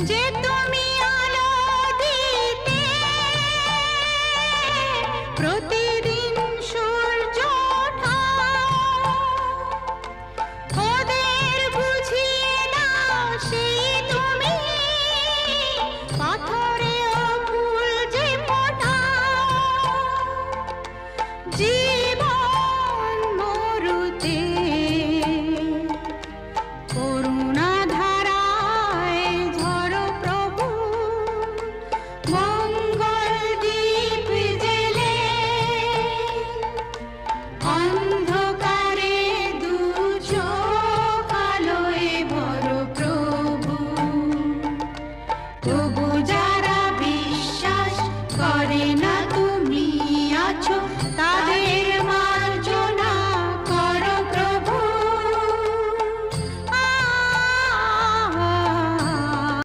যে তুমি আলো দিতে প্রতিদিন সূর্য ওঠাও, ওদের বুঝিয়ে দাও সেই তুমি পাথরেও ফুল যে ফোটাও। জীবন মরুতে করুণা ধারায় ঝরো প্রভু, মঙ্গল দীপ জেলে অন্ধকারে দু চোখ আলোয় ভরো প্রভু। তবু